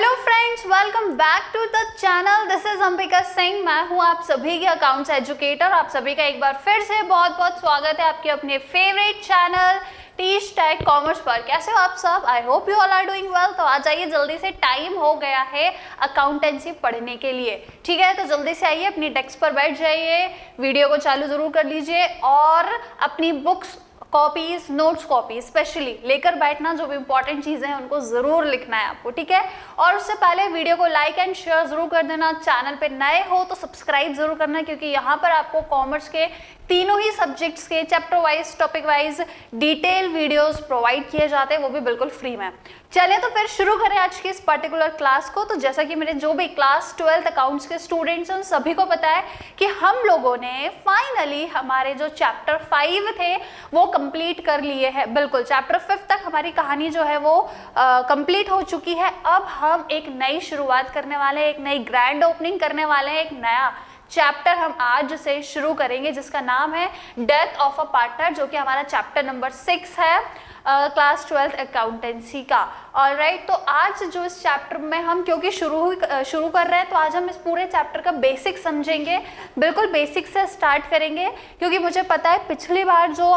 Hello friends, welcome back to the channel. This is Ambika Singh. मैं हूं आप सभी की अकाउंट्स एजुकेटर। आप सभी का एक बार फिर से बहुत बहुत स्वागत है आपके अपने favourite channel Teach Tech Commerce पर। कैसे हो आप सब? I hope you all are doing well. तो आ जाइए जल्दी से, टाइम हो गया है अकाउंटेंसी पढ़ने के लिए। ठीक है, तो जल्दी से आइए, अपनी डेस्क पर बैठ जाइए, वीडियो को चालू जरूर कर लीजिए और अपनी books, copies, notes copy specially लेकर बैठना। जो भी इंपॉर्टेंट चीजें हैं उनको जरूर लिखना है आपको, ठीक है। और उससे पहले वीडियो को लाइक एंड शेयर जरूर कर देना। चैनल पे नए हो तो सब्सक्राइब जरूर करना, क्योंकि यहाँ पर आपको कॉमर्स के तीनों ही सब्जेक्ट्स के chapter wise, topic wise detail videos provide किए जाते हैं, वो भी बिल्कुल फ्री में। चलिए तो फिर शुरू करें आज की इस पर्टिकुलर क्लास को। तो जैसा कि मेरे जो भी क्लास 12th अकाउंट्स के स्टूडेंट्स हैं उन सभी को पता है कि हम लोगों ने फाइनली हमारे जो चैप्टर 5 थे वो कंप्लीट कर लिए हैं। बिल्कुल चैप्टर 5 तक हमारी कहानी जो है वो कंप्लीट हो चुकी है। अब हम एक नई शुरुआत करने वाले हैं, एक नई ग्रैंड ओपनिंग करने वाले हैं। एक नया चैप्टर हम आज से शुरू करेंगे जिसका नाम है डेथ ऑफ अ पार्टनर, जो कि हमारा चैप्टर नंबर 6 है क्लास 12th अकाउंटेंसी का। ऑलराइट, तो आज जो इस चैप्टर में हम क्योंकि शुरू कर रहे हैं, तो आज हम इस पूरे चैप्टर का बेसिक समझेंगे। बिल्कुल बेसिक से स्टार्ट करेंगे, क्योंकि मुझे पता है पिछली बार जो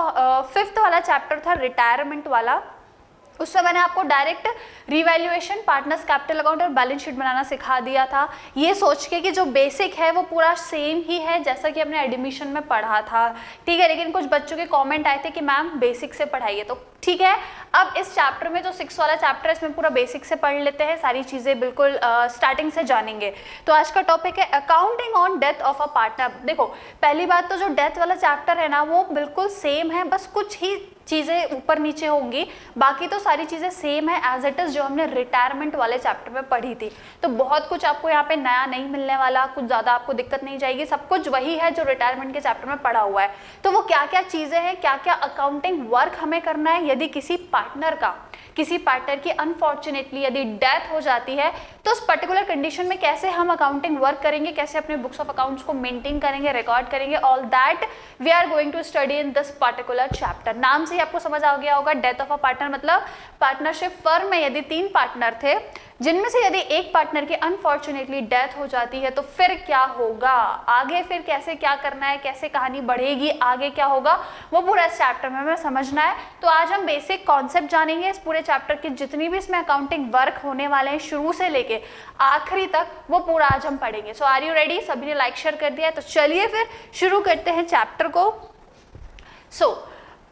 5th वाला चैप्टर था रिटायरमेंट वाला, उससे मैंने आपको direct revaluation, partners capital account और बैलेंस शीट बनाना सिखा दिया था, ये सोच के कि जो बेसिक है वो पूरा सेम ही है जैसा कि हमने एडमिशन में पढ़ा था। ठीक है, लेकिन कुछ बच्चों के कमेंट आए थे कि मैम बेसिक से पढ़ाइए, तो ठीक है। अब इस चैप्टर में जो 6 वाला चैप्टर है इसमें पूरा बेसिक से पढ़ लेते हैं, सारी चीज़ें बिल्कुल स्टार्टिंग से जानेंगे। तो आज का टॉपिक है accounting on death of a partner. देखो, पहली बात तो जो डेथ वाला चैप्टर है ना वो बिल्कुल सेम है, बस कुछ ही चीज़ें ऊपर नीचे होंगी, बाकी तो सारी चीज़ें सेम है एज इट इज़ जो हमने रिटायरमेंट वाले चैप्टर में पढ़ी थी। तो बहुत कुछ आपको यहाँ पे नया नहीं मिलने वाला, कुछ ज़्यादा आपको दिक्कत नहीं जाएगी, सब कुछ वही है जो रिटायरमेंट के चैप्टर में पढ़ा हुआ है। तो वो क्या क्या चीज़ें हैं, क्या क्या अकाउंटिंग वर्क हमें करना है यदि किसी पार्टनर की अनफॉर्चुनेटली यदि डेथ हो जाती है, तो उस पर्टिकुलर कंडीशन में कैसे हम अकाउंटिंग वर्क करेंगे, कैसे अपने बुक्स ऑफ अकाउंट्स को मेंटेन करेंगे, रिकॉर्ड करेंगे, all that we are going to study in this particular chapter. नाम से ही आपको समझ आ गया होगा, डेथ ऑफ अ पार्टनर मतलब पार्टनरशिप फर्म में यदि 3 पार्टनर थे, जिनमें से यदि एक पार्टनर की अनफॉर्चुनेटली डेथ हो जाती है तो फिर क्या होगा, आगे फिर कैसे क्या करना है, कैसे कहानी बढ़ेगी, आगे क्या होगा, वो पूरा इस चैप्टर में हमें समझना है। तो आज हम बेसिक कॉन्सेप्ट जानेंगे इस पूरे चैप्टर की, जितनी भी इसमें अकाउंटिंग वर्क होने वाले हैं शुरू से लेके आखिरी तक, वो पूरा आज हम पढ़ेंगे। सो आर यू रेडी? सभी ने लाइक शेयर कर दिया है, तो चलिए फिर शुरू करते हैं चैप्टर को।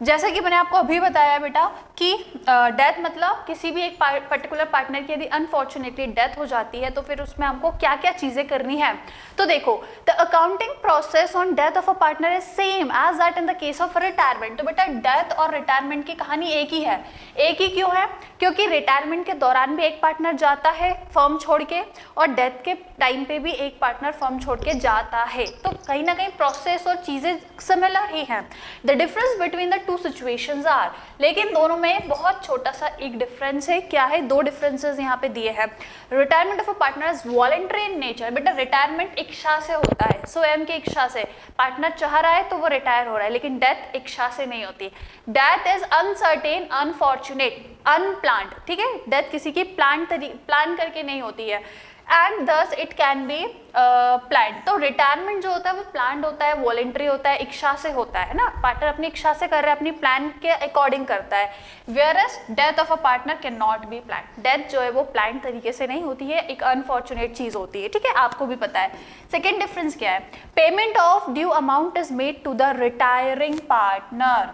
जैसा कि मैंने आपको अभी बताया बेटा कि डेथ मतलब किसी भी एक पर्टिकुलर पार्टनर की यदि अनफॉर्चुनेटली डेथ हो जाती है तो फिर उसमें हमको क्या क्या चीज़ें करनी है। तो देखो, the accounting process on death of a partner is same as that in the case of retirement. तो बेटा डेथ और रिटायरमेंट की कहानी एक ही है। एक ही क्यों है? क्योंकि रिटायरमेंट के दौरान भी एक पार्टनर जाता है फर्म छोड़ के, और डेथ के टाइम पे भी एक पार्टनर फर्म छोड़ के जाता है। तो कहीं ना कहीं प्रोसेस और चीज़ें सिमिलर ही हैं। The difference between the two situations are, लेकिन दोनों में बहुत छोटा सा एक डिफरेंस है। क्या है? 2 डिफरेंसेस यहाँ पे दिए हैं। Retirement of a partner is voluntary in nature. बेटा रिटायरमेंट इच्छा से होता है, स्वयं की इच्छा से। पार्टनर चाह रहा है तो वो रिटायर हो रहा है, लेकिन डेथ इच्छा से नहीं होती। Death is uncertain, unfortunate, unplanned. ठीक है, डेथ किसी की प्लान करके नहीं होती है, and thus it can be planned. तो रिटायरमेंट जो होता है वो प्लान्ड होता है, वॉलंटरी होता है, इच्छा से होता है ना, पार्टनर अपनी इच्छा से कर रहा है, अपनी प्लान के अकॉर्डिंग करता है। Whereas death of a partner can not be planned. Death जो है वो प्लान तरीके से नहीं होती है, एक अनफॉर्चुनेट चीज होती है। ठीक है, आपको भी पता है। सेकेंड डिफरेंस क्या है? Payment of due amount is made to the retiring partner.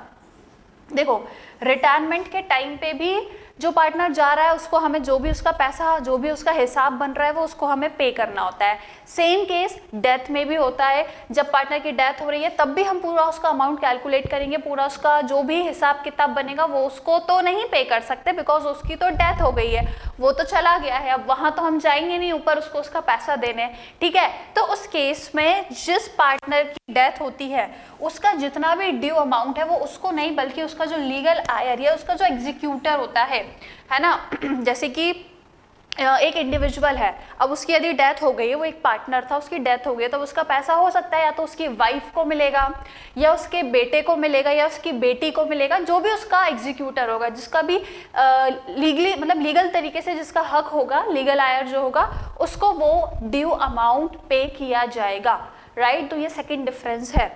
देखो, रिटायरमेंट के टाइम पे भी जो पार्टनर जा रहा है उसको हमें जो भी उसका पैसा, जो भी उसका हिसाब बन रहा है वो उसको हमें पे करना होता है। सेम केस डेथ में भी होता है। जब पार्टनर की डेथ हो रही है तब भी हम पूरा उसका अमाउंट कैलकुलेट करेंगे, पूरा उसका जो भी हिसाब किताब बनेगा वो उसको तो नहीं पे कर सकते, बिकॉज उसकी तो डेथ हो गई है, वो तो चला गया है, अब वहाँ तो हम जाएंगे नहीं ऊपर उसको उसका पैसा देने। ठीक है, तो उस केस में जिस पार्टनर की डेथ होती है उसका जितना भी ड्यू अमाउंट है वो उसको नहीं, बल्कि उसका जो लीगल आयर या उसका जो एग्जीक्यूटर होता है ना, जैसे कि एक इंडिविजुअल है, अब उसकी यदि डेथ हो गई है, वो एक पार्टनर था, उसकी डेथ हो गई है, तो उसका पैसा हो सकता है या तो उसकी वाइफ को मिलेगा, या उसके बेटे को मिलेगा, या उसकी बेटी को मिलेगा, जो भी उसका एग्जीक्यूटर होगा, जिसका भी लीगली मतलब लीगल तरीके से जिसका हक होगा, लीगल आयर जो होगा, उसको वो ड्यू अमाउंट पे किया जाएगा, राइट। तो ये सेकेंड डिफरेंस है,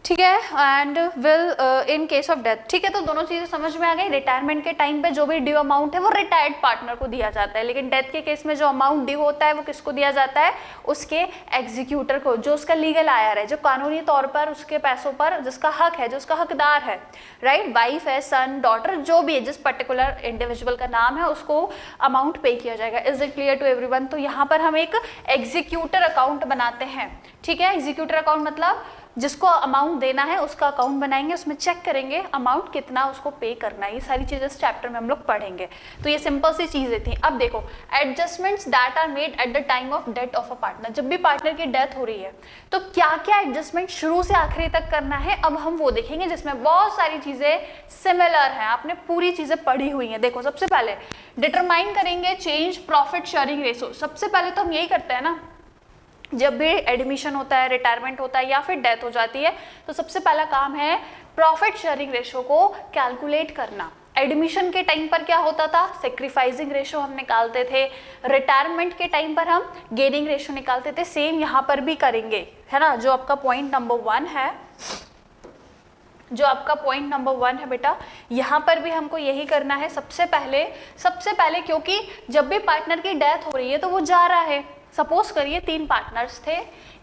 ठीक है। And will in case of death, ठीक है। तो दोनों चीजें समझ में आ गई। रिटायरमेंट के टाइम पे जो भी ड्यू अमाउंट है वो रिटायर्ड पार्टनर को दिया जाता है, लेकिन डेथ के केस में जो अमाउंट ड्यू होता है वो किसको दिया जाता है, उसके एग्जीक्यूटर को, जो उसका लीगल आयर है, जो कानूनी तौर पर उसके पैसों पर जिसका हक है, जो उसका हकदार है, राइट। वाइफ है, सन, डॉटर, जो भी है, जिस पर्टिकुलर इंडिविजुअल का नाम है, उसको अमाउंट पे किया जाएगा। Is it clear to everyone? तो यहाँ पर हम एक एग्जीक्यूटर अकाउंट बनाते हैं, ठीक है। एग्जीक्यूटर अकाउंट मतलब जिसको अमाउंट देना है उसका अकाउंट बनाएंगे, उसमें चेक करेंगे अमाउंट कितना उसको पे करना है। ये सारी चीजें इस चैप्टर में हम लोग पढ़ेंगे। तो ये सिंपल सी चीजें थी। अब देखो, adjustments that are made at the time of death of a partner. जब भी पार्टनर की डेथ हो रही है तो क्या क्या एडजस्टमेंट शुरू से आखिरी तक करना है, अब हम वो देखेंगे, जिसमें बहुत सारी चीजें सिमिलर हैं, आपने पूरी चीजें पढ़ी हुई हैं। देखो, सबसे पहले डिटरमाइन करेंगे चेंज प्रॉफिट शेयरिंग रेशो। सबसे पहले तो हम यही करते हैं ना, जब भी एडमिशन होता है, रिटायरमेंट होता है या फिर डेथ हो जाती है, तो सबसे पहला काम है प्रॉफिट शेयरिंग रेशो को कैलकुलेट करना। एडमिशन के टाइम पर क्या होता था, सेक्रीफाइसिंग रेशो हम निकालते थे, रिटायरमेंट के टाइम पर हम गेनिंग रेशो निकालते थे। सेम यहाँ पर भी करेंगे, है ना। जो आपका पॉइंट नंबर 1 है, जो आपका पॉइंट नंबर 1 है बेटा, यहाँ पर भी हमको यही करना है। सबसे पहले क्योंकि जब भी पार्टनर की डेथ हो रही है तो वो जा रहा है। सपोज करिए 3 पार्टनर्स थे,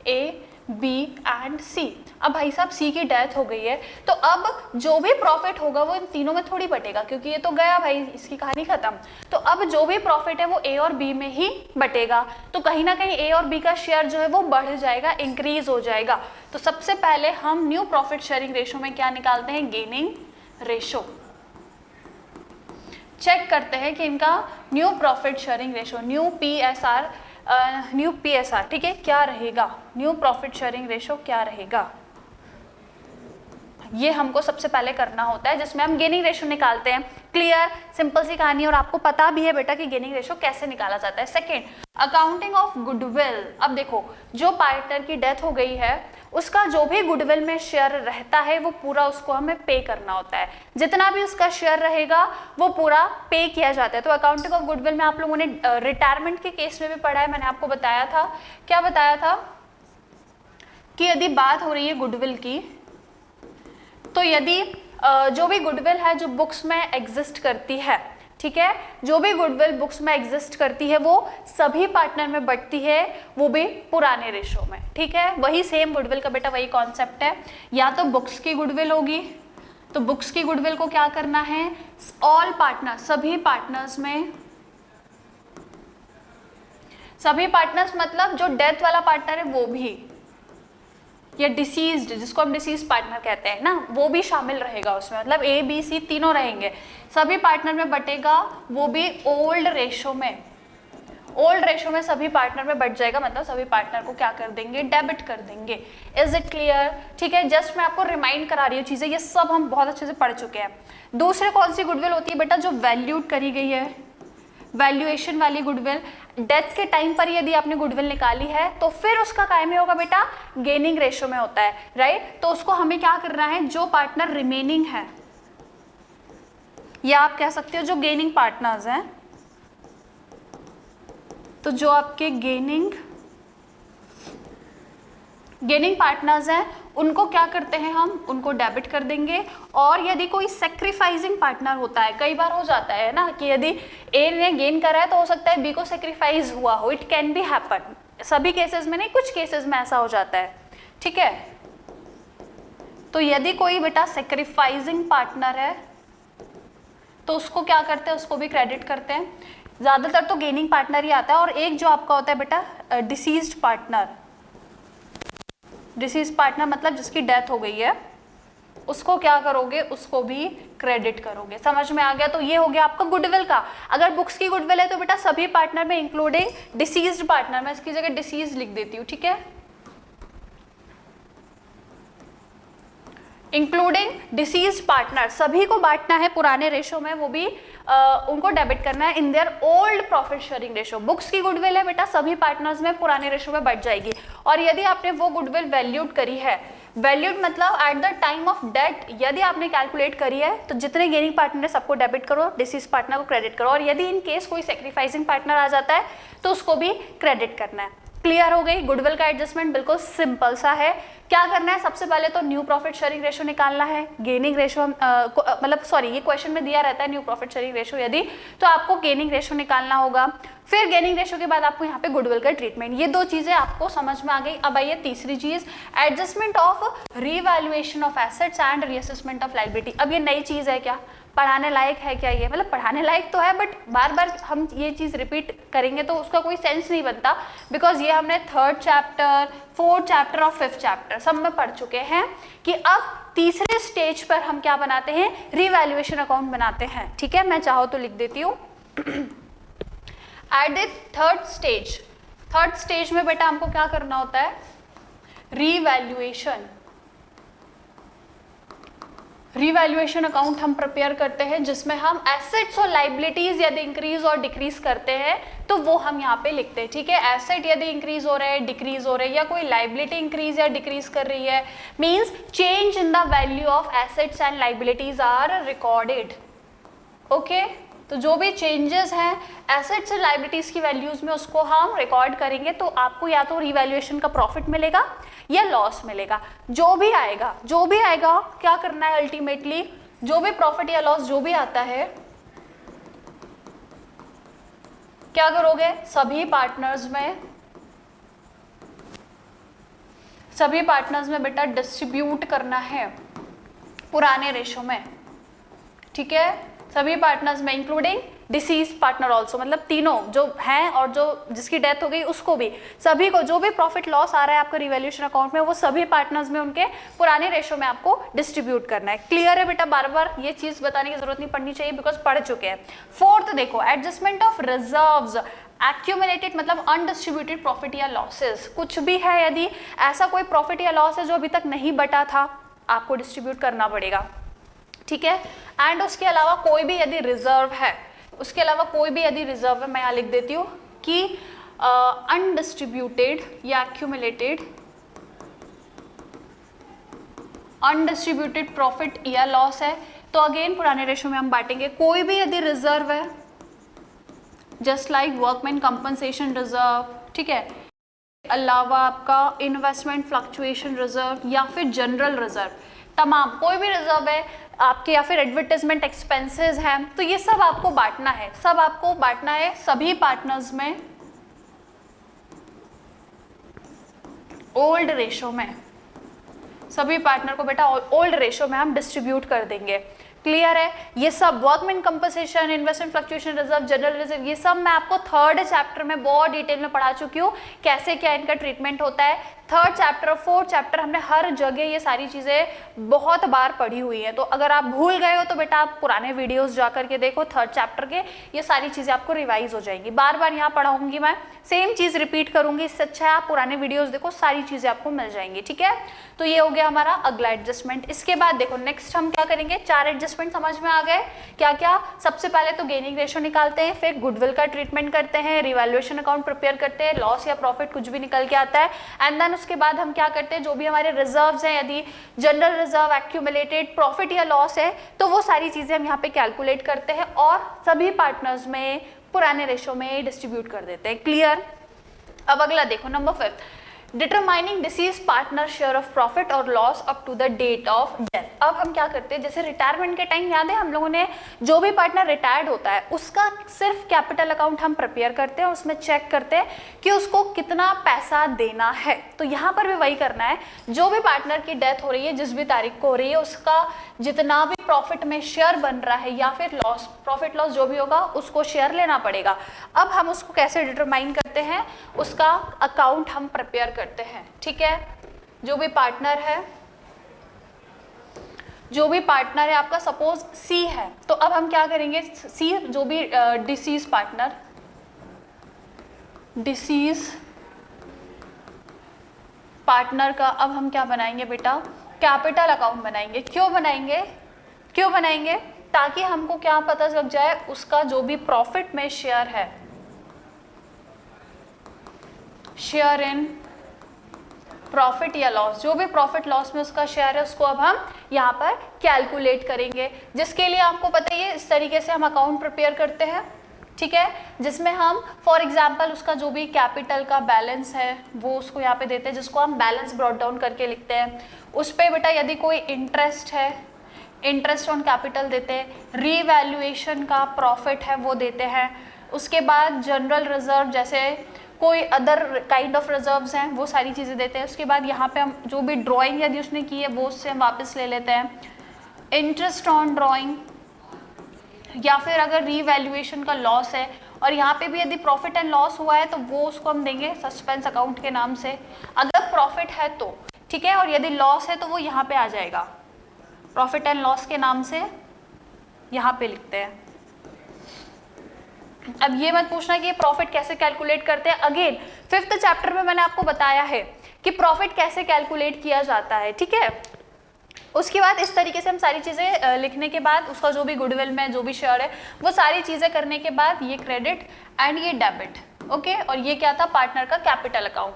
ए, बी एंड सी। अब भाई साहब सी की डेथ हो गई है, तो अब जो भी प्रॉफिट होगा वो इन तीनों में थोड़ी बटेगा, क्योंकि ये तो गया भाई, इसकी कहानी खत्म। तो अब जो भी प्रॉफिट है वो ए और बी में ही बटेगा। तो कहीं ना कहीं ए और बी का शेयर जो है वो बढ़ जाएगा, इंक्रीज हो जाएगा। तो सबसे पहले हम न्यू प्रॉफिट शेयरिंग रेशो में क्या निकालते हैं, गेनिंग रेशो। चेक करते हैं कि इनका new profit sharing ratio, new PSR, ठीक है, क्या रहेगा, न्यू प्रॉफिट शेयरिंग रेशो क्या रहेगा, ये हमको सबसे पहले करना होता है, जिसमें हम गेनिंग रेशो निकालते हैं। क्लियर, सिंपल सी कहानी, और आपको पता भी है बेटा कि गेनिंग रेशो कैसे निकाला जाता है। Second, accounting of goodwill. अब देखो, जो पार्टनर की डेथ हो गई है उसका जो भी गुडविल में शेयर रहता है वो पूरा उसको हमें पे करना होता है। जितना भी उसका शेयर रहेगा वो पूरा पे किया जाता है। तो अकाउंटिंग ऑफ गुडविल में आप लोगों ने रिटायरमेंट के केस में भी पढ़ा है, मैंने आपको बताया था। क्या बताया था कि यदि बात हो रही है गुडविल की, तो यदि जो भी गुडविल है जो बुक्स में एग्जिस्ट करती है, ठीक है, जो भी गुडविल बुक्स में एग्जिस्ट करती है वो सभी पार्टनर में बढ़ती है, वो भी पुराने रेशो में, ठीक है। वही सेम गुडविल का बेटा वही कॉन्सेप्ट है। या तो बुक्स की गुडविल होगी, तो बुक्स की गुडविल को क्या करना है, ऑल पार्टनर, सभी पार्टनर्स में, सभी पार्टनर्स मतलब जो डेथ वाला पार्टनर है वो भी, या डिसीज्ड, जिसको हम डिसीज पार्टनर कहते हैं ना, वो भी शामिल रहेगा उसमें। मतलब ए, बी, सी तीनों रहेंगे, सभी पार्टनर में बटेगा, वो भी ओल्ड रेशो में। ओल्ड रेशो में सभी पार्टनर में बढ़ जाएगा, मतलब सभी पार्टनर को क्या कर देंगे, डेबिट कर देंगे। Is it clear? ठीक है, जस्ट मैं आपको रिमाइंड करा रही हूँ चीजें, ये सब हम बहुत अच्छे से पढ़ चुके हैं। दूसरे कौन सी गुडविल होती है बेटा, जो वैल्यूड करी गई है, वैल्यूएशन वाली गुडविल। डेथ के टाइम पर यदि आपने गुडविल निकाली है तो फिर उसका काय में होगा बेटा, गेनिंग रेशो में होता है, राइट। तो उसको हमें क्या करना है, जो पार्टनर रिमेनिंग है, या आप कह सकते हो जो गेनिंग पार्टनर्स हैं, तो जो आपके गेनिंग पार्टनर्स हैं उनको क्या करते हैं हम, उनको डेबिट कर देंगे। और यदि कोई सेक्रीफाइसिंग पार्टनर होता है, कई बार हो जाता है ना कि यदि ए ने गेन करा है तो हो सकता है बी को सेक्रीफाइस हुआ हो, इट कैन बी हैपन, सभी केसेस में नहीं, कुछ केसेस में ऐसा हो जाता है, ठीक है। तो यदि कोई बेटा सेक्रीफाइसिंग पार्टनर है तो उसको क्या करते हैं, उसको भी क्रेडिट करते हैं। ज्यादातर तो गेनिंग पार्टनर ही आता है। और एक जो आपका होता है बेटा डिसीज्ड पार्टनर, डिसीज पार्टनर मतलब जिसकी डेथ हो गई है, उसको क्या करोगे, उसको भी क्रेडिट करोगे। समझ में आ गया? तो ये हो गया आपका गुडविल का। अगर बुक्स की गुडविल है तो बेटा सभी पार्टनर में इंक्लूडिंग डिसीज्ड पार्टनर, मैं इसकी जगह डिसीज लिख देती हूँ, ठीक है, इंक्लूडिंग डिसीज्ड पार्टनर, सभी को बांटना है पुराने रेशो में, वो भी उनको डेबिट करना है in their old profit sharing ratio. Books की गुडविल है बेटा, सभी पार्टनर्स में पुराने रेशो में बढ़ जाएगी। और यदि आपने वो गुडविल वैल्यूड करी है, वैल्यूड मतलब at the time of date यदि आपने कैलकुलेट करी है, तो जितने गेनिंग पार्टनर है सबको डेबिट करो, डिसीज पार्टनर को क्रेडिट करो, और यदि इन केस कोई सेक्रीफाइसिंग पार्टनर आ जाता है तो उसको भी क्रेडिट करना है। क्लियर हो गई? गुडविल का एडजस्टमेंट बिल्कुल सिंपल सा है। क्या करना है, सबसे पहले तो न्यू प्रॉफिट शेयरिंग रेशो निकालना है। गेनिंग रेशो मतलब सॉरी, ये क्वेश्चन में दिया रहता है न्यू प्रॉफिट शेयरिंग रेशो, यदि तो आपको गेनिंग रेशो निकालना होगा। फिर गेनिंग रेशो के बाद आपको यहाँ पे गुडविल का ट्रीटमेंट। ये दो चीजें आपको समझ में आ गई। अब आइए तीसरी चीज, adjustment of revaluation of assets and reassessment of liability. अब ये नई चीज है क्या, पढ़ाने लायक है क्या? ये मतलब पढ़ाने लायक तो है, बट बार बार हम ये चीज़ रिपीट करेंगे तो उसका कोई सेंस नहीं बनता, बिकॉज ये हमने 3rd चैप्टर, 4th चैप्टर और 5th चैप्टर सब में पढ़ चुके हैं कि अब तीसरे स्टेज पर हम क्या बनाते हैं, रीवैल्यूएशन अकाउंट बनाते हैं। ठीक है, मैं चाहो तो लिख देती हूँ। एट द 3rd स्टेज में बेटा हमको क्या करना होता है, रीवैल्यूएशन अकाउंट हम प्रिपेयर करते हैं, जिसमें हम एसेट्स और लाइबिलिटीज यदि इंक्रीज और डिक्रीज करते हैं तो वो हम यहाँ पे लिखते हैं। ठीक है, एसेट यदि इंक्रीज हो रहे हैं, डिक्रीज हो रहे हैं, या कोई लाइबिलिटी इंक्रीज या डिक्रीज कर रही है, means change in the value of assets and liabilities are recorded. Okay, तो जो भी चेंजेस हैं एसेट्स और लाइबिलिटीज की वैल्यूज में उसको हम रिकॉर्ड करेंगे, तो आपको या तो रीवैल्यूएशन का प्रॉफिट मिलेगा या लॉस मिलेगा। जो भी आएगा क्या करना है, अल्टीमेटली जो भी प्रॉफिट या लॉस जो भी आता है, क्या करोगे, सभी पार्टनर्स में बेटा डिस्ट्रीब्यूट करना है पुराने रेशो में। ठीक है, सभी पार्टनर्स में इंक्लूडिंग डिसीज पार्टनर ऑल्सो, मतलब तीनों जो हैं और जो जिसकी डेथ हो गई उसको भी, सभी को जो भी प्रॉफिट लॉस आ रहा है आपका रिवैल्यूएशन अकाउंट में, वो सभी पार्टनर्स में उनके पुराने रेशो में आपको डिस्ट्रीब्यूट करना है। क्लियर है बेटा? बार बार ये चीज बताने की जरूरत नहीं पड़नी चाहिए, बिकॉज पढ़ चुके हैं। 4th देखो, एडजस्टमेंट ऑफ रिजर्व्स एक्यूमुलेटेड, मतलब अनडिस्ट्रीब्यूटेड प्रॉफिट या लॉसेस। कुछ भी है, यदि ऐसा कोई प्रॉफिट या लॉस है जो अभी तक नहीं बटा था, आपको डिस्ट्रीब्यूट करना पड़ेगा। ठीक है, एंड उसके अलावा कोई भी यदि रिजर्व है, मैं यहाँ लिख देती हूँ कि अनडिस्ट्रीब्यूटेड या एक्यूमुलेटेड अनडिस्ट्रीब्यूटेड प्रॉफिट या लॉस है, तो अगेन पुराने रेशो में हम बांटेंगे। कोई भी यदि रिजर्व है, just like workman compensation reserve, ठीक है, अलावा आपका इन्वेस्टमेंट फ्लक्चुएशन रिजर्व या फिर जनरल रिजर्व, तमाम कोई भी रिजर्व है आपके, या फिर एडवर्टाइजमेंट एक्सपेंसेस हैं, तो ये सब आपको बांटना है, सभी पार्टनर्स में ओल्ड रेशो में, सभी पार्टनर को बेटा ओल्ड रेशो में हम डिस्ट्रीब्यूट कर देंगे। क्लियर है? ये सब workman compensation, investment fluctuation reserve, general reserve, ये सब मैं आपको 3rd चैप्टर में बहुत डिटेल में पढ़ा चुकी हूँ, कैसे क्या इनका ट्रीटमेंट होता है। 3rd चैप्टर और 4th चैप्टर हमने हर जगह ये सारी चीज़ें बहुत बार पढ़ी हुई है, तो अगर आप भूल गए हो तो बेटा आप पुराने वीडियोस जा करके देखो 3rd चैप्टर के, ये सारी चीज़ें आपको रिवाइज हो जाएंगी। बार बार यहाँ पढ़ाऊंगी मैं, सेम चीज़ रिपीट करूंगी, इससे अच्छा है आप पुराने वीडियोस देखो, सारी चीज़ें आपको मिल जाएंगी। ठीक है, तो ये हो गया हमारा अगला एडजस्टमेंट। इसके बाद देखो नेक्स्ट हम क्या करेंगे, 4 एडजस्टमेंट समझ में आ गए क्या क्या। सबसे पहले तो गेनिंग रेशो निकालते हैं, फिर गुडविल का ट्रीटमेंट करते हैं, रिवैल्यूएशन अकाउंट प्रिपेयर करते हैं, लॉस या प्रॉफिट कुछ भी निकल के आता है, एंड देन उसके बाद हम क्या करते हैं, जो भी हमारे रिजर्व्स हैं, यदि जनरल रिजर्व, एक्यूमुलेटेड प्रॉफिट या लॉस है, तो वो सारी चीजें हम यहाँ पे कैलकुलेट करते हैं और सभी पार्टनर्स में पुराने रेशो में डिस्ट्रीब्यूट कर देते हैं। क्लियर? अब अगला देखो, number 5, determining deceased partner share of profit और loss up to the date of death. अब हम क्या करते हैं, जैसे रिटायरमेंट के टाइम याद है हम लोगों ने, जो भी पार्टनर रिटायर्ड होता है उसका सिर्फ कैपिटल अकाउंट हम प्रिपेयर करते हैं, उसमें चेक करते हैं कि उसको कितना पैसा देना है। तो यहाँ पर भी वही करना है, जो भी पार्टनर की डेथ हो रही है, जिस भी तारीख को हो रही है, उसका जितना भी प्रॉफिट में शेयर बन रहा है या फिर लॉस, प्रॉफिट लॉस जो भी होगा उसको शेयर लेना पड़ेगा। अब हम उसको कैसे डिटरमाइन करते हैं, उसका अकाउंट हम प्रिपेयर करते हैं। ठीक है, जो भी पार्टनर है आपका, सपोज सी है, तो अब हम क्या करेंगे, सी जो भी डिसीज पार्टनर का अब हम क्या बनाएंगे बेटा, कैपिटल अकाउंट बनाएंगे। क्यों बनाएंगे? ताकि हमको क्या पता लग जाए, उसका जो भी प्रॉफिट में शेयर है, शेयर इन प्रॉफिट या लॉस, जो भी प्रॉफिट लॉस में उसका शेयर है उसको अब हम यहाँ पर कैलकुलेट करेंगे, जिसके लिए आपको पता ही है इस तरीके से हम अकाउंट प्रिपेयर करते हैं, ठीक है, जिसमें हम फॉर एग्जांपल उसका जो भी कैपिटल का बैलेंस है वो उसको यहाँ पे देते हैं, जिसको हम बैलेंस ब्रॉट डाउन करके लिखते हैं। उस पर बेटा यदि कोई इंटरेस्ट है, इंटरेस्ट ऑन कैपिटल देते हैं, रीवैल्यूएशन का प्रॉफिट है वो देते हैं, उसके बाद जनरल रिजर्व जैसे कोई अदर काइंड ऑफ रिजर्व्स हैं वो सारी चीज़ें देते हैं। उसके बाद यहाँ पे हम जो भी ड्राइंग यदि उसने की है वो उससे हम वापस ले लेते हैं, इंटरेस्ट ऑन ड्राइंग, या फिर अगर रीवैल्यूएशन का लॉस है और यहाँ पे भी यदि प्रॉफिट एंड लॉस हुआ है तो वो उसको हम देंगे सस्पेंस अकाउंट के नाम से, अगर प्रॉफिट है तो, ठीक है, और यदि लॉस है तो वो यहाँ पे आ जाएगा, प्रॉफिट एंड लॉस के नाम से यहाँ पे लिखते हैं। अब ये मत पूछना कि ये प्रॉफिट कैसे कैलकुलेट करते हैं, अगेन 5th चैप्टर में मैंने आपको बताया है कि प्रॉफिट कैसे कैलकुलेट किया जाता है, ठीक है। उसके बाद इस तरीके से हम सारी चीज़ें लिखने के बाद उसका जो भी गुडविल में जो भी शेयर है वो सारी चीज़ें करने के बाद ये क्रेडिट एंड ये डेबिट, ओके, और ये क्या था, पार्टनर का कैपिटल अकाउंट,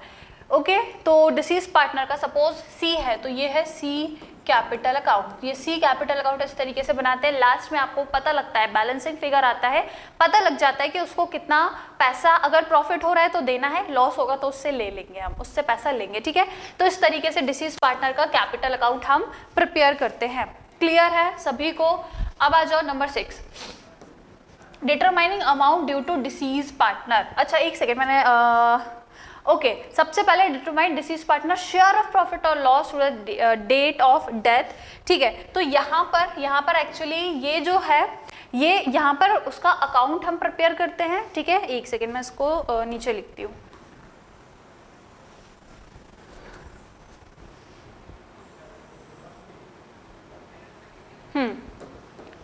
ओके। तो डिसीज पार्टनर का सपोज सी है तो ये है सी कैपिटल अकाउंट, ये सी कैपिटल अकाउंट इस तरीके से बनाते हैं। लास्ट में आपको पता लगता है, बैलेंसिंग फिगर आता है, पता लग जाता है कि उसको कितना पैसा, अगर प्रॉफिट हो रहा है तो देना है, लॉस होगा तो उससे ले लेंगे, हम उससे पैसा लेंगे, ठीक है। तो इस तरीके से डिसीज पार्टनर का कैपिटल अकाउंट हम प्रिपेयर करते हैं। क्लियर है सभी को? अब आ जाओ number 6, determining amount due to deceased partner. अच्छा एक सेकेंड, मैंने ओके, सबसे पहले determine deceased partner share of profit और लॉस डेट ऑफ डेथ, ठीक है। तो यहाँ पर एक्चुअली ये जो है, ये यहाँ पर उसका अकाउंट हम प्रिपेयर करते हैं, ठीक है। एक सेकेंड मैं इसको नीचे लिखती हूँ।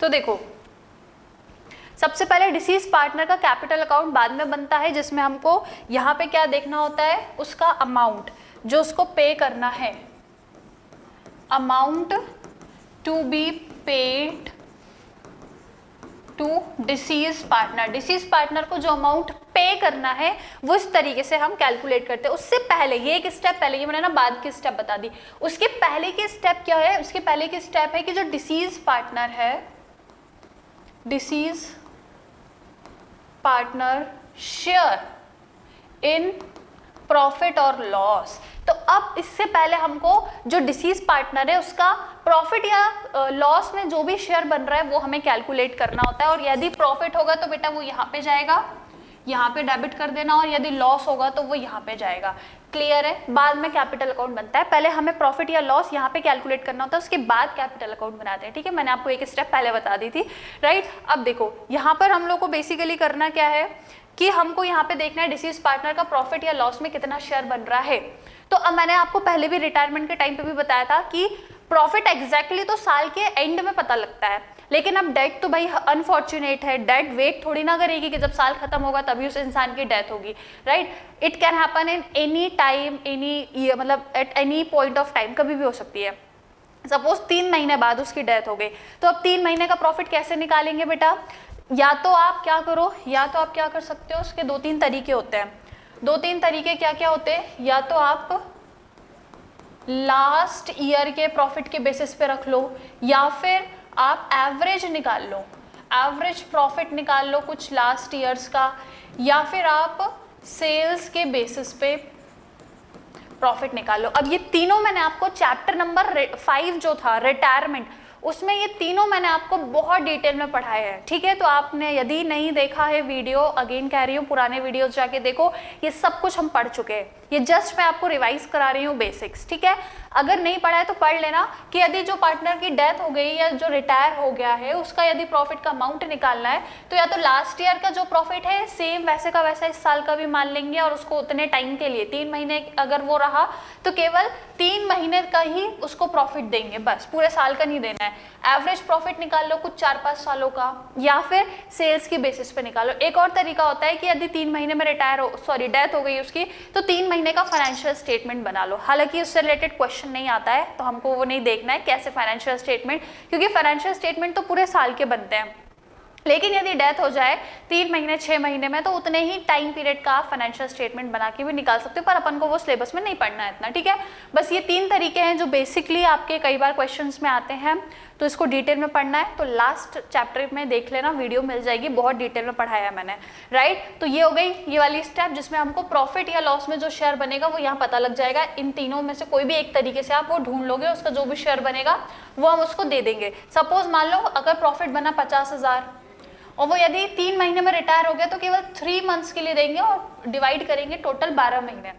तो देखो, सबसे पहले डिसीज पार्टनर का कैपिटल अकाउंट बाद में बनता है, जिसमें हमको यहाँ पे क्या देखना होता है, उसका अमाउंट जो उसको पे करना है, amount to be paid to deceased partner. Deceased partner को जो अमाउंट पे करना है वो इस तरीके से हम कैलकुलेट करते हैं। उससे पहले ये एक स्टेप पहले, ये मैंने ना बाद की स्टेप बता दी, उसके पहले की स्टेप क्या है, उसके पहले की स्टेप है कि जो डिसीज पार्टनर है, disease partner share in profit और लॉस। तो अब इससे पहले हमको जो डिसीज पार्टनर है उसका प्रॉफिट या लॉस में जो भी शेयर बन रहा है वो हमें कैलकुलेट करना होता है, और यदि प्रॉफिट होगा तो बेटा वो यहाँ पे जाएगा, यहाँ पे डेबिट कर देना, और यदि लॉस होगा तो वो यहाँ पे जाएगा। क्लियर है? बाद में कैपिटल अकाउंट बनता है, पहले हमें प्रॉफिट या लॉस यहाँ पे कैलकुलेट करना होता है, उसके बाद कैपिटल अकाउंट बनाते हैं, ठीक है। मैंने आपको एक स्टेप पहले बता दी थी, राइट। अब देखो यहाँ पर हम लोग को बेसिकली करना क्या है कि हमको यहाँ पे देखना है डिसीज पार्टनर का प्रॉफिट या लॉस में कितना शेयर बन रहा है। तो अब मैंने आपको पहले भी रिटायरमेंट के टाइम पे भी बताया था कि प्रॉफिट एग्जैक्टली तो साल के एंड में पता लगता है, लेकिन अब डेथ तो भाई अनफॉर्चुनेट है, डेथ वेट थोड़ी ना करेगी कि जब साल खत्म होगा तभी उस इंसान की डेथ होगी, right. It can happen in any time, any मतलब at any point of time, कभी भी हो सकती है। सपोज 3 महीने बाद उसकी डेथ हो गई, तो अब 3 महीने का प्रॉफिट कैसे निकालेंगे बेटा? या तो आप क्या करो, या तो आप क्या कर सकते हो, उसके 2-3 तरीके होते हैं। 2-3 तरीके क्या क्या होते हैं? या तो आप लास्ट ईयर के प्रॉफिट के बेसिस पे रख लो, या फिर आप एवरेज निकाल लो, एवरेज प्रॉफिट निकाल लो कुछ लास्ट ईयर्स का, या फिर आप सेल्स के बेसिस पे प्रॉफिट निकाल लो। अब ये तीनों मैंने आपको चैप्टर नंबर 5 जो था रिटायरमेंट, उसमें ये तीनों मैंने आपको बहुत डिटेल में पढ़ाया है, ठीक है। तो आपने यदि नहीं देखा है वीडियो, अगेन कह रही हूँ पुराने वीडियोस जाके देखो, ये सब कुछ हम पढ़ चुके हैं, ये जस्ट मैं आपको रिवाइज करा रही हूँ बेसिक्स, ठीक है। अगर नहीं पढ़ा है तो पढ़ लेना कि यदि जो पार्टनर की डेथ हो गई या जो रिटायर हो गया है उसका यदि प्रॉफिट का अमाउंट निकालना है तो या तो लास्ट ईयर का जो प्रॉफिट है सेम वैसे का वैसा इस साल का भी मान लेंगे, और उसको उतने टाइम के लिए 3 महीने अगर वो रहा तो केवल 3 महीने का ही उसको प्रॉफिट देंगे, बस पूरे साल का नहीं देना है। एवरेज प्रॉफिट निकाल लो कुछ 4-5 सालों का, या फिर सेल्स की बेसिस पे निकालो। एक और तरीका होता है कि यदि 3 महीने में डेथ हो गई उसकी, तो 3 महीने का फाइनेंशियल स्टेटमेंट बना लो। हालांकि उससे रिलेटेड क्वेश्चन नहीं आता है तो हमको वो नहीं देखना है कैसे फाइनेंशियल स्टेटमेंट, क्योंकि फाइनेंशियल स्टेटमेंट तो पूरे साल के बनते हैं, लेकिन यदि डेथ हो जाए 3 महीने 6 महीने में, तो उतने ही टाइम पीरियड का आप फाइनेंशियल स्टेटमेंट बना के भी निकाल सकते हो, पर अपन को वो सिलेबस में नहीं पढ़ना है इतना, ठीक है। बस ये 3 तरीके हैं जो बेसिकली आपके कई बार क्वेश्चंस में आते हैं, तो इसको डिटेल में पढ़ना है तो लास्ट चैप्टर में देख लेना, वीडियो मिल जाएगी, बहुत डिटेल में पढ़ाया है मैंने, राइट। तो ये हो गई ये वाली स्टेप जिसमें हमको प्रॉफिट या लॉस में जो शेयर बनेगा वो यहाँ पता लग जाएगा। इन तीनों में से कोई भी एक तरीके से आप वो ढूंढ लोगे, उसका जो भी शेयर बनेगा वो हम उसको दे देंगे। सपोज मान लो अगर प्रॉफिट बना 50,000 और वो यदि 3 महीने में रिटायर हो गया, तो केवल 3 मंथ्स के लिए देंगे और डिवाइड करेंगे टोटल 12 महीने,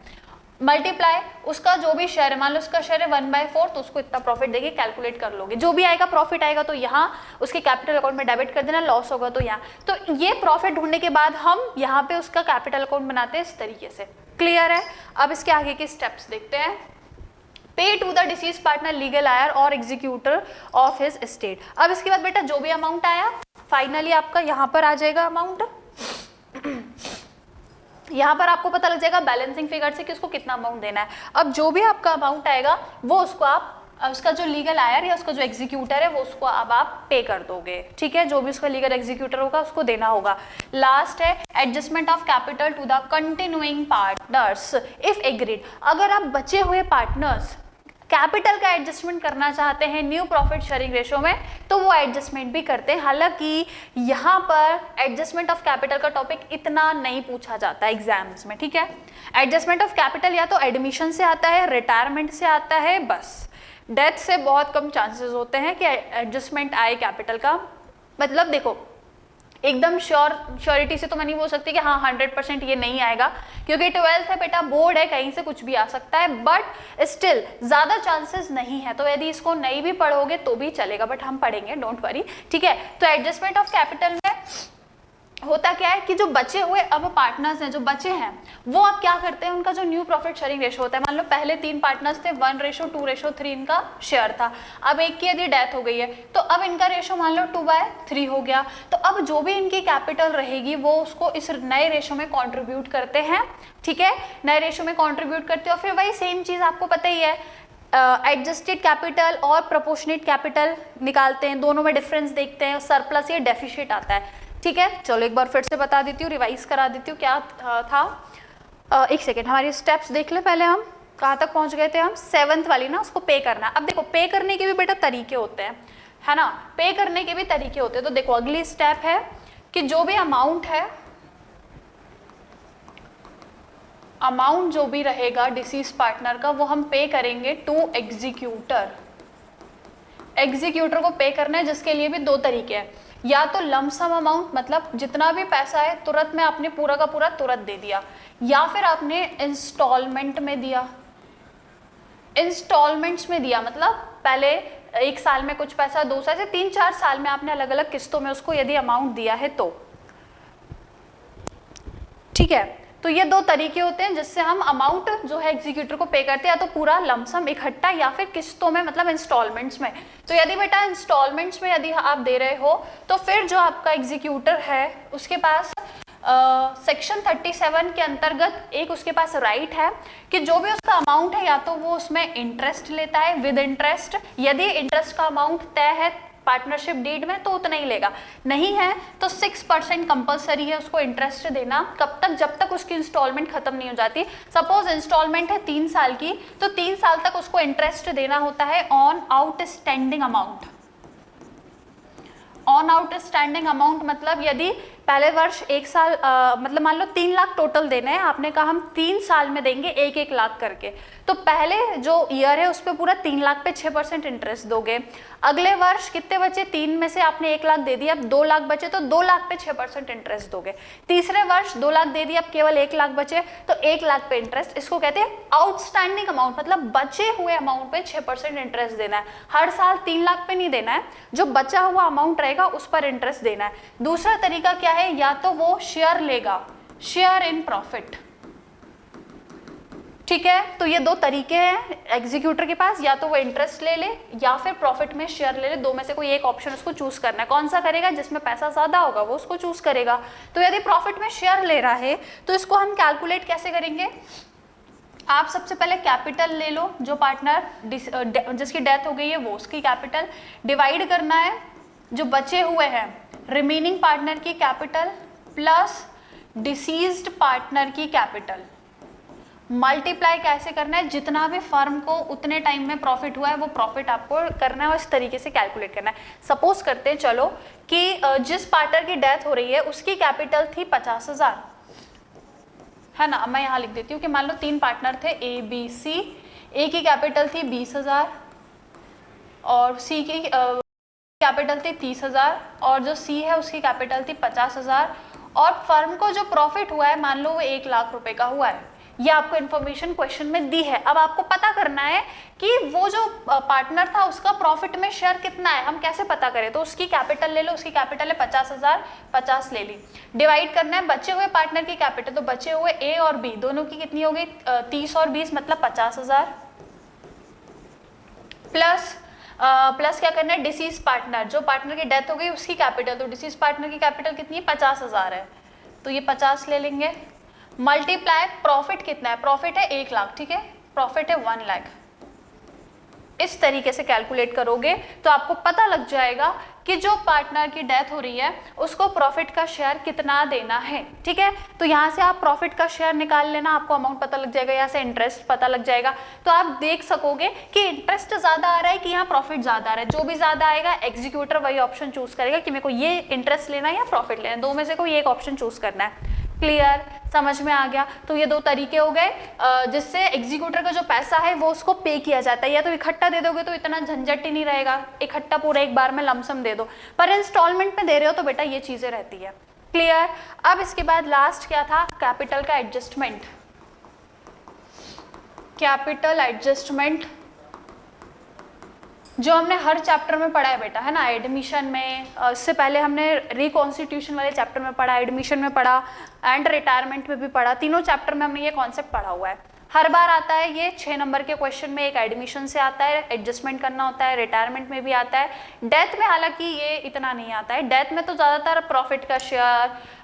मल्टीप्लाई उसका जो भी शेयर है, मान लो उसका शेयर है 1/4, तो उसको इतना प्रॉफिट देंगे, कैलकुलेट कर लोगे, जो भी आएगा प्रॉफिट आएगा तो यहाँ उसके कैपिटल अकाउंट में डेबिट कर देना, लॉस होगा तो यहाँ। तो ये प्रॉफिट ढूंढने के बाद हम यहाँ पे उसका कैपिटल अकाउंट बनाते हैं इस तरीके से, क्लियर है। अब इसके आगे के स्टेप्स देखते हैं। Pay to the deceased partner legal heir और एग्जीक्यूटर ऑफ हिज एस्टेट। अब इसके बाद बेटा जो भी अमाउंट आया फाइनली आपका यहाँ पर आ जाएगा अमाउंट, यहाँ पर आपको पता लग जाएगा बैलेंसिंग फिगर से कि उसको कितना अमाउंट देना है। अब जो भी आपका अमाउंट आएगा वो उसको आप उसका जो लीगल आयर या उसका जो एग्जीक्यूटर है वो उसको अब आप पे कर दोगे, ठीक है। जो भी उसका लीगल एग्जीक्यूटर होगा उसको देना होगा। लास्ट है adjustment of capital to the continuing partners if agreed. अगर आप बचे हुए पार्टनर्स कैपिटल का एडजस्टमेंट करना चाहते हैं न्यू प्रॉफिट शेयरिंग रेशो में, तो वो एडजस्टमेंट भी करते हैं। हालांकि यहाँ पर एडजस्टमेंट ऑफ कैपिटल का टॉपिक इतना नहीं पूछा जाता एग्जाम्स में, ठीक है। एडजस्टमेंट ऑफ कैपिटल या तो एडमिशन से आता है, रिटायरमेंट से आता है, बस डेथ से बहुत कम चांसेस होते हैं कि एडजस्टमेंट आए कैपिटल का। मतलब देखो एकदम श्योरिटी से तो मैं नहीं बोल सकती कि हाँ 100% ये नहीं आएगा, क्योंकि 12th है बेटा, बोर्ड है, कहीं से कुछ भी आ सकता है, बट स्टिल ज़्यादा चांसेस नहीं है। तो यदि इसको नहीं भी पढ़ोगे तो भी चलेगा, बट हम पढ़ेंगे, डोंट वरी, ठीक है। तो एडजस्टमेंट ऑफ कैपिटल में होता क्या है कि जो बचे हुए अब पार्टनर्स हैं, जो बचे हैं वो अब क्या करते हैं, उनका जो न्यू प्रॉफिट शेयरिंग रेशो होता है, मान लो पहले 3 पार्टनर्स थे, 1:2:3 इनका शेयर था, अब एक की यदि डेथ हो गई है तो अब इनका रेशो मान लो 2/3 हो गया। तो अब जो भी इनकी कैपिटल रहेगी वो उसको इस नए रेशो में कॉन्ट्रीब्यूट करते हैं, ठीक है, नए रेशो में कॉन्ट्रीब्यूट करते हो। फिर वही सेम चीज़ आपको पता ही है, एडजस्टेड कैपिटल और प्रोपोर्शनेट कैपिटल निकालते हैं, दोनों में डिफरेंस देखते हैं, सरप्लस या डेफिसिट आता है, ठीक है। चलो एक बार फिर से बता देती हूँ, रिवाइज करा देती हूँ क्या था। एक सेकेंड, हमारी स्टेप्स देख ले पहले, हम कहाँ तक पहुँच गए थे, हम 7th वाली ना, उसको पे करना। अब देखो पे करने के भी बेटा तरीके होते हैं, है ना, पे करने के भी तरीके होते हैं। तो देखो अगली स्टेप है कि जो भी अमाउंट है, अमाउंट जो भी रहेगा डिसीज पार्टनर का वो हम पे करेंगे टू एग्जीक्यूटर। एग्जीक्यूटर को पे करना है, जिसके लिए भी 2 तरीके हैं, या तो लमसम अमाउंट, मतलब जितना भी पैसा है तुरंत में आपने पूरा का पूरा तुरंत दे दिया, या फिर आपने इंस्टॉलमेंट में दिया। इंस्टॉलमेंट्स में दिया मतलब पहले 1 साल में कुछ पैसा, 2 साल से 3-4 साल में आपने अलग अलग किस्तों में उसको यदि अमाउंट दिया है तो, ठीक है। तो ये 2 तरीके होते हैं जिससे हम अमाउंट जो है एग्जीक्यूटर को पे करते हैं, या तो पूरा लमसम इकट्ठा या फिर किस्तों में, मतलब इंस्टॉलमेंट्स में। तो यदि बेटा इंस्टॉलमेंट्स में यदि आप दे रहे हो तो फिर जो आपका एग्जीक्यूटर है उसके पास सेक्शन 37 के अंतर्गत एक उसके पास राइट है कि जो भी उसका अमाउंट है या तो वो उसमें इंटरेस्ट लेता है विद इंटरेस्ट, यदि इंटरेस्ट का अमाउंट तय है पार्टनरशिप डीड में तो उतना ही लेगा, नहीं है तो 6% कंपलसरी है उसको इंटरेस्ट देना। कब तक? जब तक उसकी इंस्टॉलमेंट खत्म नहीं हो जाती। सपोज इंस्टॉलमेंट है 3 साल की, तो 3 साल तक उसको इंटरेस्ट देना होता है on outstanding amount. On outstanding amount मतलब यदि पहले वर्ष 1 साल मतलब मान लो 3 लाख टोटल देने हैं, आपने कहा हम 3 साल में देंगे 1-1 लाख करके, तो पहले जो ईयर है उस पर पूरा 3 लाख पे 6% इंटरेस्ट दोगे। अगले वर्ष कितने बचे? 3 में से आपने 1 लाख दे दिया, अब 2 लाख बचे तो 2 लाख पे 6% इंटरेस्ट दोगे। तीसरे वर्ष 2 लाख दे दिया, अब केवल 1 लाख बचे तो 1 लाख पे इंटरेस्ट। इसको कहते हैं आउटस्टैंडिंग अमाउंट, मतलब बचे हुए अमाउंट पे 6% इंटरेस्ट देना है। हर साल 3 लाख पे नहीं देना है, जो बचा हुआ अमाउंट रहेगा उस पर इंटरेस्ट देना है। दूसरा तरीका क्या है, या तो वो शेयर लेगा, शेयर इन प्रॉफिट, ठीक है, तो ये दो तरीके हैं एग्जीक्यूटर के पास, या तो वो इंटरेस्ट ले ले या फिर प्रॉफिट में शेयर ले ले, दो में से कोई एक ऑप्शन उसको चूज करना है। कौन सा करेगा? जिसमें पैसा ज्यादा होगा वो उसको चूज करेगा। तो यदि प्रॉफिट में शेयर ले रहा है तो इसको हम कैलकुलेट कैसे करेंगे? आप सबसे पहले कैपिटल ले लो, जो पार्टनर जिसकी डेथ हो गई है वो उसकी कैपिटल, डिवाइड करना है जो बचे हुए हैं रिमेनिंग पार्टनर की कैपिटल प्लस डिसीज्ड पार्टनर की कैपिटल, मल्टीप्लाई कैसे करना है? जितना भी फर्म को उतने टाइम में प्रॉफिट हुआ है वो प्रॉफिट आपको करना है और इस तरीके से कैलकुलेट करना है। सपोज करते हैं चलो कि जिस पार्टनर की डेथ हो रही है उसकी कैपिटल थी 50,000, है ना। मैं यहाँ लिख देती हूँ कि मान लो 3 पार्टनर थे ए बी सी, ए की कैपिटल थी 20,000 और सी की कैपिटल थी 30,000 और जो सी है उसकी कैपिटल थी 50,000 और फर्म को जो प्रॉफिट हुआ है मान लो वो 1 लाख रुपए का हुआ है। ये आपको इन्फॉर्मेशन क्वेश्चन में दी है। अब आपको पता करना है कि वो जो पार्टनर था उसका प्रॉफिट में शेयर कितना है। हम कैसे पता करें? तो उसकी कैपिटल ले लो, उसकी कैपिटल है 50,000, 50 ले ली, डिवाइड करना है बचे हुए पार्टनर की कैपिटल, तो बचे हुए ए और बी दोनों की कितनी हो गई? 30 और 20 मतलब 50,000 प्लस क्या करना है? डिसीज पार्टनर, जो पार्टनर की डेथ हो गई उसकी कैपिटल, तो डिसीज पार्टनर की कैपिटल कितनी है? 50,000 है, तो ये 50 ले लेंगे, मल्टीप्लाई प्रॉफिट कितना है? प्रॉफिट है 1 लाख, ठीक है, प्रॉफिट है 1 लाख। इस तरीके से कैलकुलेट करोगे तो आपको पता लग जाएगा कि जो पार्टनर की डेथ हो रही है उसको प्रॉफिट का शेयर कितना देना है। ठीक है, तो यहाँ से आप प्रॉफिट का शेयर निकाल लेना, आपको अमाउंट पता लग जाएगा, यहाँ से इंटरेस्ट पता लग जाएगा। तो आप देख सकोगे कि इंटरेस्ट ज्यादा आ रहा है कि यहाँ प्रॉफिट ज्यादा आ रहा है। जो भी ज्यादा आएगा एग्जीक्यूटर वही ऑप्शन चूज करेगा कि मेरे को ये इंटरेस्ट लेना है या प्रॉफिट लेना है, दो में से कोई एक ऑप्शन चूज करना है। क्लियर, समझ में आ गया? तो ये दो तरीके हो गए जिससे एग्जीक्यूटर का जो पैसा है वो उसको पे किया जाता है। या तो इकट्ठा दे दोगे तो इतना झंझट ही नहीं रहेगा, इकट्ठा पूरा एक बार में लमसम दे दो, पर इंस्टॉलमेंट में दे रहे हो तो बेटा ये चीजें रहती है। क्लियर। अब इसके बाद लास्ट क्या था? कैपिटल का एडजस्टमेंट। कैपिटल एडजस्टमेंट जो हमने हर चैप्टर में पढ़ा है बेटा, है ना, एडमिशन में, इससे पहले हमने रिकॉन्स्टिट्यूशन वाले चैप्टर में पढ़ा, एडमिशन में पढ़ा एंड रिटायरमेंट में भी पढ़ा। तीनों चैप्टर में हमने ये कॉन्सेप्ट पढ़ा हुआ है। हर बार आता है ये 6 नंबर के क्वेश्चन में, एक एडमिशन से आता है, एडजस्टमेंट करना होता है, रिटायरमेंट में भी आता है, डेथ में हालांकि ये इतना नहीं आता है। डेथ में तो ज़्यादातर प्रॉफिट का शेयर,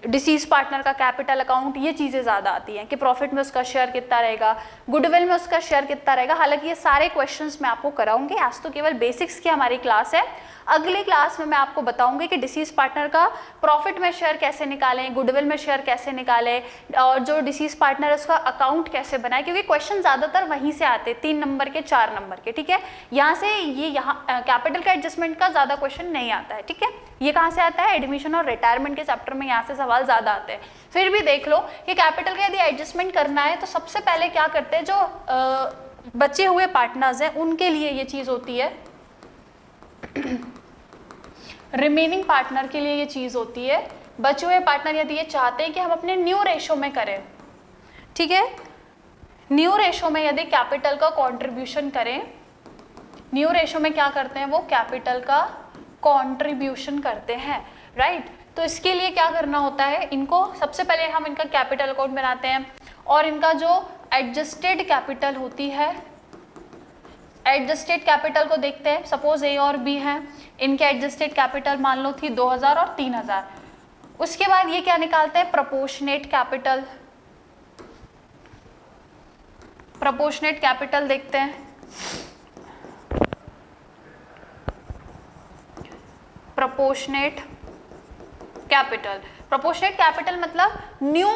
डिसीज पार्टनर का कैपिटल अकाउंट, ये चीज़ें ज़्यादा आती हैं कि प्रॉफिट में उसका शेयर कितना रहेगा, गुडविल में उसका शेयर कितना रहेगा। हालांकि ये सारे क्वेश्चंस मैं आपको कराऊंगी, आज तो केवल बेसिक्स की हमारी क्लास है। अगली क्लास में मैं आपको बताऊंगी कि डिसीज पार्टनर का प्रॉफिट में शेयर कैसे निकालें, गुडविल में शेयर कैसे निकालें, और जो डिसीज पार्टनर है उसका अकाउंट कैसे बनाए, क्योंकि क्वेश्चन ज़्यादातर वहीं से आते हैं, 3 नंबर के 4 नंबर के। ठीक है, यहाँ से ये यहाँ कैपिटल का एडजस्टमेंट का ज़्यादा क्वेश्चन नहीं आता है। ठीक है, ये कहाँ से आता है? एडमिशन और रिटायरमेंट के चैप्टर में यहाँ से सवाल ज़्यादा आते हैं। फिर भी देख लो कि कैपिटल का यदि एडजस्टमेंट करना है तो सबसे पहले क्या करते हैं, जो बचे हुए पार्टनर्स हैं उनके लिए ये चीज़ होती है, रिमेनिंग पार्टनर के लिए ये चीज़ होती है। बचे हुए पार्टनर यदि ये चाहते हैं कि हम अपने न्यू रेशो में करें, ठीक है, न्यू रेशो में यदि कैपिटल का कंट्रीब्यूशन करें, न्यू रेशो में क्या करते हैं वो कैपिटल का कंट्रीब्यूशन करते हैं, राइट। तो इसके लिए क्या करना होता है, इनको सबसे पहले हम इनका कैपिटल अकाउंट बनाते हैं और इनका जो एडजस्टेड कैपिटल होती है, एडजस्टेड कैपिटल को देखते हैं। सपोज ए और बी हैं, इनके एडजस्टेड कैपिटल मान लो थी 2000 और 3000। उसके बाद ये क्या निकालते हैं, प्रोपोर्शनेट कैपिटल। प्रोपोर्शनेट कैपिटल देखते हैं, प्रोपोर्शनेट कैपिटल। प्रोपोर्शनेट कैपिटल मतलब न्यू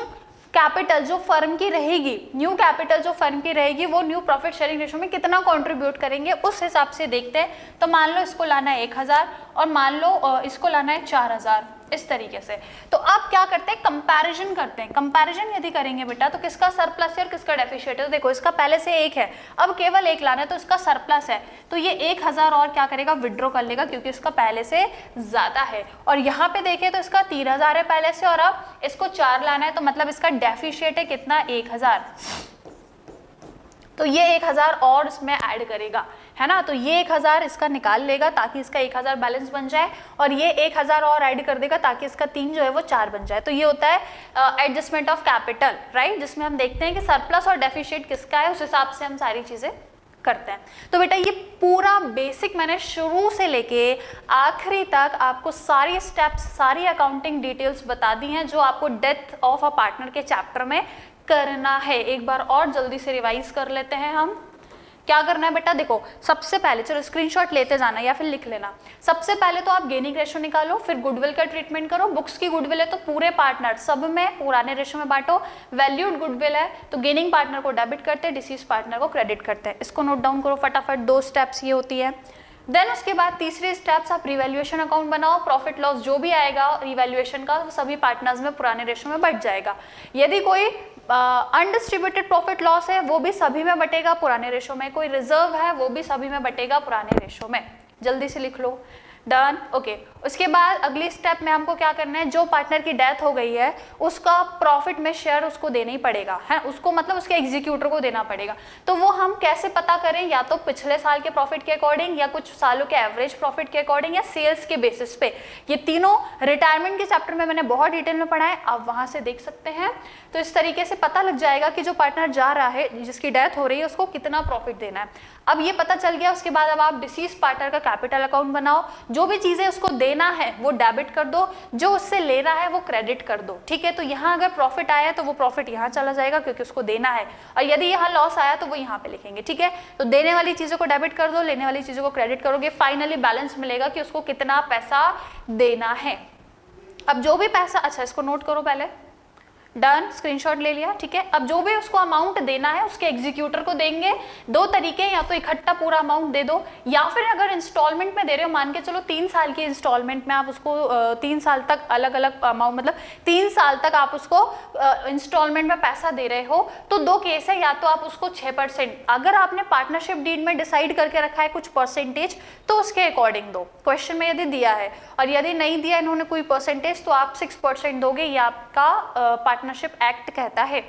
कैपिटल जो फर्म की रहेगी, न्यू कैपिटल जो फर्म की रहेगी वो न्यू प्रॉफिट शेयरिंग रेशो में कितना कंट्रीब्यूट करेंगे उस हिसाब से देखते हैं। तो मान लो इसको लाना है 1000 और मान लो इसको लाना है 4000, इस तरीके से। तो आप क्या करते हैं, कंपैरिजन करते हैं। कंपैरिजन यदि करेंगे बेटा तो किसका सरप्लस है और किसका डेफिशिएट है। तो देखो इसका पहले से 1 है, अब केवल 1 लाना है तो इसका सरप्लस है, तो ये 1000 और क्या करेगा, विड्रॉ कर लेगा क्योंकि इसका पहले से ज्यादा है। और यहाँ पे देखें तो इसका 3000 है पहले से और अब इसको 4 लाना है, तो मतलब इसका डेफिशिएट है कितना, 1000। तो ये 1000 और इसमें ऐड करेगा, है ना। तो ये 1000 इसका निकाल लेगा ताकि इसका 1000 बैलेंस बन जाए, और ये 1000 और ऐड कर देगा ताकि इसका 3 जो है वो 4 बन जाए। तो ये होता है एडजस्टमेंट ऑफ कैपिटल, राइट, जिसमें हम देखते हैं कि सरप्लस और डेफिसिट किसका है, उस हिसाब से हम सारी चीजें करते हैं। तो बेटा ये पूरा बेसिक मैंने शुरू से लेके आखिरी तक आपको सारी स्टेप्स, सारी अकाउंटिंग डिटेल्स बता दी हैं जो आपको डेथ ऑफ अ पार्टनर के चैप्टर में करना है। एक बार और जल्दी से रिवाइज कर लेते हैं हम। क्या करना है बेटा, देखो सबसे पहले, चलो स्क्रीनशॉट लेते जाना या फिर लिख लेना। सबसे पहले तो आप गेनिंग रेशो निकालो, फिर गुडविल का ट्रीटमेंट करो। बुक्स की गुडविल है तो पूरे पार्टनर सब में पुराने रेशो में बांटो। वैल्यूड गुडविल है तो गेनिंग पार्टनर को डेबिट करते हैं, डिसीज पार्टनर को क्रेडिट करते हैं। इसको नोट डाउन करो फटाफट, 2 स्टेप्स ये होती है। देन उसके बाद तीसरी स्टेप्स आप रिवैल्यूएशन अकाउंट बनाओ। प्रॉफिट लॉस जो भी आएगा रिवैल्यूएशन का वो सभी पार्टनर्स में पुराने रेशो में बट जाएगा। यदि कोई अनडिस्ट्रीब्यूटेड प्रॉफिट लॉस है वो भी सभी में बटेगा पुराने रेशो में। कोई रिजर्व है वो भी सभी में बटेगा पुराने रेशो में। जल्दी से लिख लो, डन, ओके। उसके बाद अगली स्टेप में हमको क्या करना है, जो पार्टनर की डेथ हो गई है उसका प्रॉफिट में शेयर उसको देना ही पड़ेगा, है उसको, मतलब उसके एग्जीक्यूटर को देना पड़ेगा। तो वो हम कैसे पता करें, या तो पिछले साल के प्रॉफिट के अकॉर्डिंग, या कुछ सालों के एवरेज प्रॉफिट के अकॉर्डिंग, या सेल्स के बेसिस पे। ये तीनों रिटायरमेंट के चैप्टर में मैंने बहुत डिटेल में पढ़ा है, आप वहां से देख सकते हैं। तो इस तरीके से पता लग जाएगा कि जो पार्टनर जा रहा है, जिसकी डेथ हो रही है, उसको कितना प्रॉफिट देना है। अब ये पता चल गया, उसके बाद अब आप डिसीज पार्टनर का कैपिटल अकाउंट बनाओ। जो भी चीजें उसको देना है वो डेबिट कर दो, जो उससे लेना है वो क्रेडिट कर दो, ठीक है। तो यहाँ अगर प्रॉफिट आया तो वो प्रॉफिट यहाँ चला जाएगा क्योंकि उसको देना है, और यदि यहाँ लॉस आया तो वो यहाँ पे लिखेंगे, ठीक है। तो देने वाली चीजों को डेबिट कर दो, लेने वाली चीजों को क्रेडिट करोगे, फाइनली बैलेंस मिलेगा कि उसको कितना पैसा देना है। अब जो भी पैसा, अच्छा इसको नोट करो पहले, डन, स्क्रीनशॉट ले लिया, ठीक है। अब जो भी उसको अमाउंट देना है उसके एग्जीक्यूटर को देंगे। 2 तरीके, या तो इकट्ठा पूरा अमाउंट दे दो, या फिर अगर इंस्टॉलमेंट में दे रहे हो, मान के चलो 3 साल की इंस्टॉलमेंट में आप उसको 3 साल तक अलग अलग अमाउंट, मतलब 3 साल तक आप उसको इंस्टॉलमेंट में पैसा दे रहे हो, तो 2 केस है, या तो आप उसको 6%, अगर आपने पार्टनरशिप डीड में डिसाइड करके रखा है कुछ परसेंटेज तो उसके अकॉर्डिंग दो, क्वेश्चन में यदि दिया है, और यदि नहीं दिया इन्होंने कोई परसेंटेज तो आप 6% दोगे, ये आपका पार्टनरशिप एक्ट कहता है।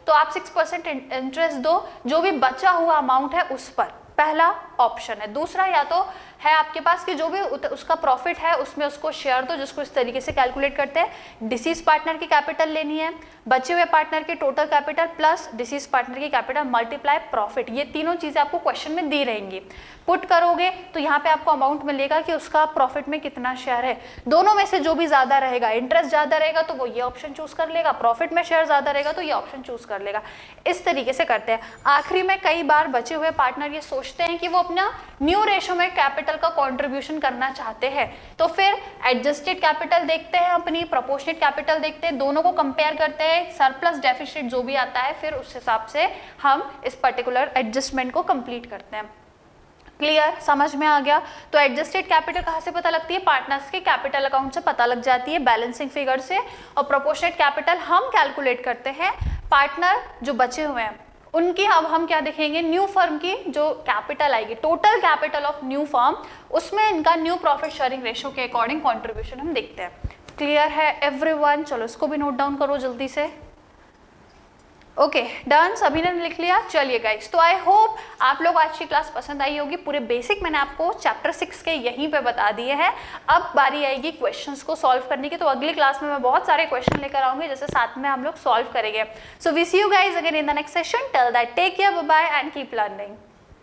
तो आप 6% इंटरेस्ट दो जो भी बचा हुआ अमाउंट है उस पर, पहला ऑप्शन है। दूसरा या तो है आपके पास कि जो भी उसका प्रॉफिट है उसमें उसको शेयर दो, जिसको इस तरीके से कैलकुलेट करते हैं, डिसीज पार्टनर की कैपिटल लेनी है, बचे हुए पार्टनर की total capital plus disease partner की कैपिटल मल्टीप्लाई प्रॉफिट, ये तीनों चीजें आपको क्वेश्चन में दी रहेंगी। पुट करोगे तो यहाँ पे आपको अमाउंट मिलेगा कि उसका प्रॉफिट में कितना शेयर है। दोनों में से जो भी ज्यादा रहेगा, इंटरेस्ट ज्यादा रहेगा तो वो ये ऑप्शन चूज कर लेगा, प्रॉफिट में शेयर ज्यादा रहेगा तो ये ऑप्शन चूज कर लेगा। इस तरीके से करते हैं। आखिरी में कई बार बचे हुए पार्टनर ये सोचते हैं कि वो अपना न्यू रेशो में कैपिटल का कंट्रीब्यूशन करना चाहते हैं, तो फिर एडजस्टेड कैपिटल देखते हैं, अपनी प्रोपोर्शनेट कैपिटल देखते हैं, दोनों को कंपेयर करते हैं, सरप्लस डेफिसिट जो भी आता है फिर उस हिसाब से हम इस पर्टिकुलर एडजस्टमेंट को कंप्लीट करते हैं। क्लियर, समझ में आ गया। तो एडजस्टेड कैपिटल कहाँ से पता लगती है, पार्टनर्स के कैपिटल अकाउंट से पता लग जाती है, बैलेंसिंग फिगर से। और प्रोपोर्शनेट कैपिटल हम कैलकुलेट करते हैं पार्टनर जो बचे हुए हैं उनकी। अब हम क्या देखेंगे, न्यू फर्म की जो कैपिटल आएगी, total capital of new firm, उसमें इनका न्यू प्रॉफिट शेयरिंग रेशियो के अकॉर्डिंग कंट्रीब्यूशन हम देखते हैं। क्लियर है एवरीवन? चलो इसको भी नोट डाउन करो जल्दी से। ओके डन, सभी ने लिख लिया। चलिए गाइस, तो आई होप आप लोग आज की क्लास पसंद आई होगी। पूरे बेसिक मैंने आपको चैप्टर 6 के यहीं पे बता दिए हैं। अब बारी आएगी क्वेश्चंस को सॉल्व करने की। तो अगली क्लास में मैं बहुत सारे क्वेश्चन लेकर आऊंगी जैसे साथ में हम लोग सॉल्व करेंगे। So we see you guys again in the next session. Till that take care, bye bye and keep learning.